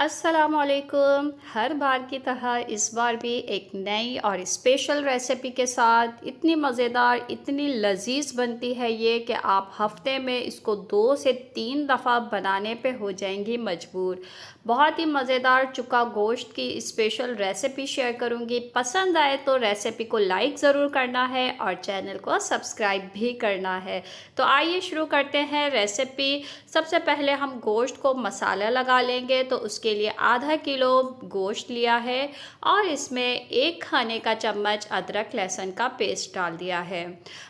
अस्सलामुअलैकुम। हर बार की तरह इस बार भी एक नई और स्पेशल रेसिपी के साथ इतनी मज़ेदार, इतनी लजीज बनती है ये कि आप हफ्ते में इसको 2 से 3 दफ़ा बनाने पे हो जाएंगी मजबूर। बहुत ही मज़ेदार चुका गोश्त की स्पेशल रेसिपी शेयर करूंगी। पसंद आए तो रेसिपी को लाइक ज़रूर करना है और चैनल को सब्सक्राइब भी करना है। तो आइए शुरू करते हैं रेसिपी। सबसे पहले हम गोश्त को मसाला लगा लेंगे। तो उसके लिए आधा किलो गोश्त लिया है और इसमें 1 खाने का चम्मच अदरक लहसुन का पेस्ट डाल दिया है।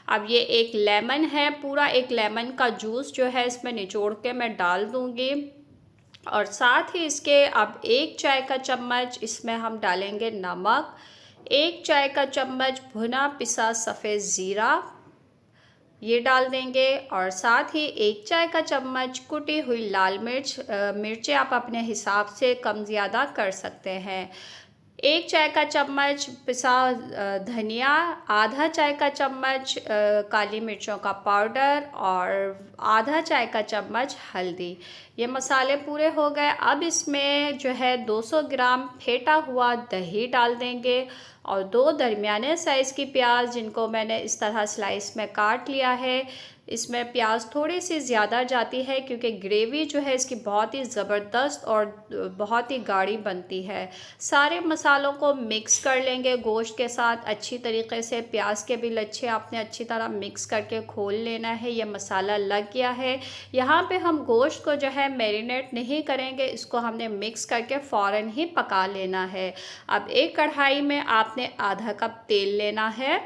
अब ये एक लेमन है, पूरा एक लेमन का जूस जो है इसमें निचोड़ के मैं डाल दूंगी। और साथ ही इसके अब 1 चाय का चम्मच इसमें हम डालेंगे नमक, 1 चाय का चम्मच भुना पिसा सफ़ेद ज़ीरा ये डाल देंगे और साथ ही 1 चाय का चम्मच कुटी हुई लाल मिर्च। मिर्चें आप अपने हिसाब से कम ज़्यादा कर सकते हैं। 1 चाय का चम्मच पिसा धनिया, आधा चाय का चम्मच काली मिर्चों का पाउडर और आधा चाय का चम्मच हल्दी। ये मसाले पूरे हो गए। अब इसमें जो है 200 ग्राम फेंटा हुआ दही डाल देंगे और 2 दरमियाने साइज़ की प्याज जिनको मैंने इस तरह स्लाइस में काट लिया है। इसमें प्याज थोड़ी सी ज़्यादा जाती है क्योंकि ग्रेवी जो है इसकी बहुत ही ज़बरदस्त और बहुत ही गाढ़ी बनती है। सारे मसालों को मिक्स कर लेंगे गोश्त के साथ अच्छी तरीके से। प्याज के भी लच्छे आपने अच्छी तरह मिक्स करके खोल लेना है। ये मसाला लग गया है। यहाँ पे हम गोश्त को जो है मैरिनेट नहीं करेंगे, इसको हमने मिक्स करके फ़ौरन ही पका लेना है। अब एक कढ़ाई में आपने आधा कप तेल लेना है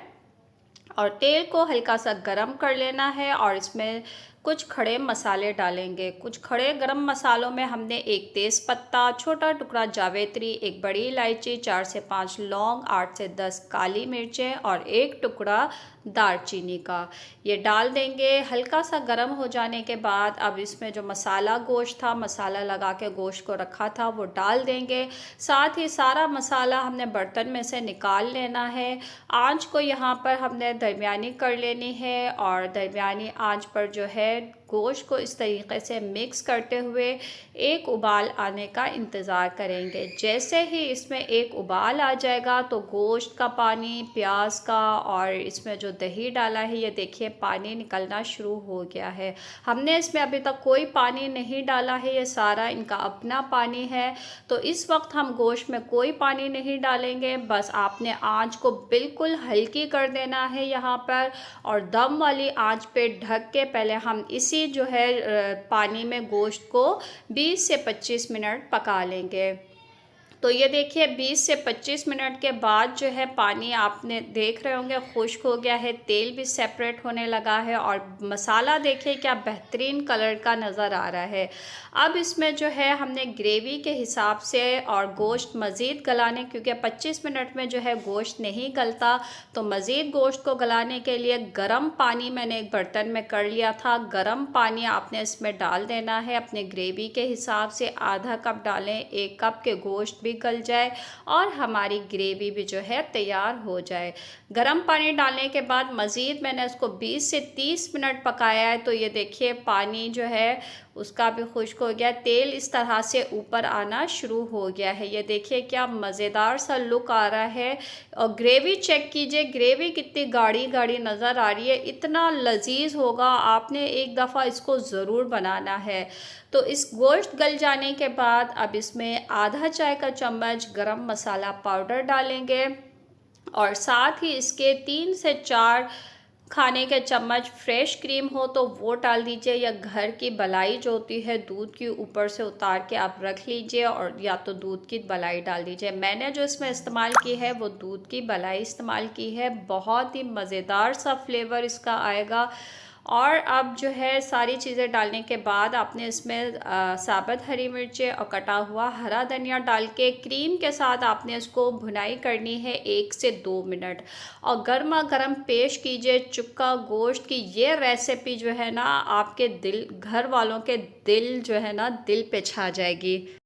और तेल को हल्का सा गरम कर लेना है और इसमें कुछ खड़े मसाले डालेंगे। कुछ खड़े गरम मसालों में हमने 1 तेज़पत्ता, छोटा टुकड़ा जावित्री, 1 बड़ी इलायची, 4 से 5 लौंग, 8 से 10 काली मिर्चें और 1 टुकड़ा दालचीनी का ये डाल देंगे। हल्का सा गरम हो जाने के बाद अब इसमें जो मसाला गोश्त था, मसाला लगा के गोश्त को रखा था, वो डाल देंगे। साथ ही सारा मसाला हमने बर्तन में से निकाल लेना है। आंच को यहाँ पर हमने दरमियानी कर लेनी है और दरमियानी आंच पर जो है गोश्त को इस तरीके से मिक्स करते हुए एक उबाल आने का इंतज़ार करेंगे। जैसे ही इसमें एक उबाल आ जाएगा तो गोश्त का पानी, प्याज का और इसमें जो दही डाला है ये देखिए पानी निकलना शुरू हो गया है। हमने इसमें अभी तक कोई पानी नहीं डाला है, ये सारा इनका अपना पानी है। तो इस वक्त हम गोश्त में कोई पानी नहीं डालेंगे, बस आपने आंच को बिल्कुल हल्की कर देना है यहाँ पर और दम वाली आंच पे ढक के पहले हम इसी जो है पानी में गोश्त को 20 से 25 मिनट पका लेंगे। तो ये देखिए 20 से 25 मिनट के बाद जो है पानी आपने देख रहे होंगे खुश्क हो गया है, तेल भी सेपरेट होने लगा है और मसाला देखिए क्या बेहतरीन कलर का नज़र आ रहा है। अब इसमें जो है हमने ग्रेवी के हिसाब से और गोश्त मज़ीद गलाने, क्योंकि 25 मिनट में जो है गोश्त नहीं गलता, तो मज़ीद गोश्त को गलाने के लिए गर्म पानी मैंने एक बर्तन में कर लिया था। गर्म पानी आपने इसमें डाल देना है अपने ग्रेवी के हिसाब से। आधा कप डालें, 1 कप के गोश्त भी गल जाए और हमारी ग्रेवी भी जो है तैयार हो जाए। गर्म पानी डालने के बाद मज़ीद मैंने उसको 20 से 30 मिनट पकाया है। तो ये देखिए पानी जो है उसका भी खुश्क हो गया, तेल इस तरह से ऊपर आना शुरू हो गया है। ये देखिए क्या मज़ेदार सा लुक आ रहा है। और ग्रेवी चेक कीजिए, ग्रेवी कितनी गाढ़ी गाढ़ी नज़र आ रही है। इतना लजीज होगा, आपने एक दफ़ा इसको ज़रूर बनाना है। तो इस गोश्त गल जाने के बाद अब इसमें आधा चाय का चम्मच गरम मसाला पाउडर डालेंगे और साथ ही इसके 3 से 4 खाने के चम्मच फ्रेश क्रीम हो तो वो डाल दीजिए, या घर की मलाई जो होती है दूध की ऊपर से उतार के आप रख लीजिए और या तो दूध की मलाई डाल दीजिए। मैंने जो इसमें इस्तेमाल की है वो दूध की मलाई इस्तेमाल की है। बहुत ही मज़ेदार सा फ्लेवर इसका आएगा। और अब जो है सारी चीज़ें डालने के बाद आपने इसमें साबुत हरी मिर्चें और कटा हुआ हरा धनिया डाल के क्रीम के साथ आपने इसको भुनाई करनी है 1 से 2 मिनट और गर्मा गर्म पेश कीजिए चुक्का गोश्त की। ये रेसिपी जो है ना आपके दिल, घर वालों के दिल जो है ना दिल पे छा जाएगी।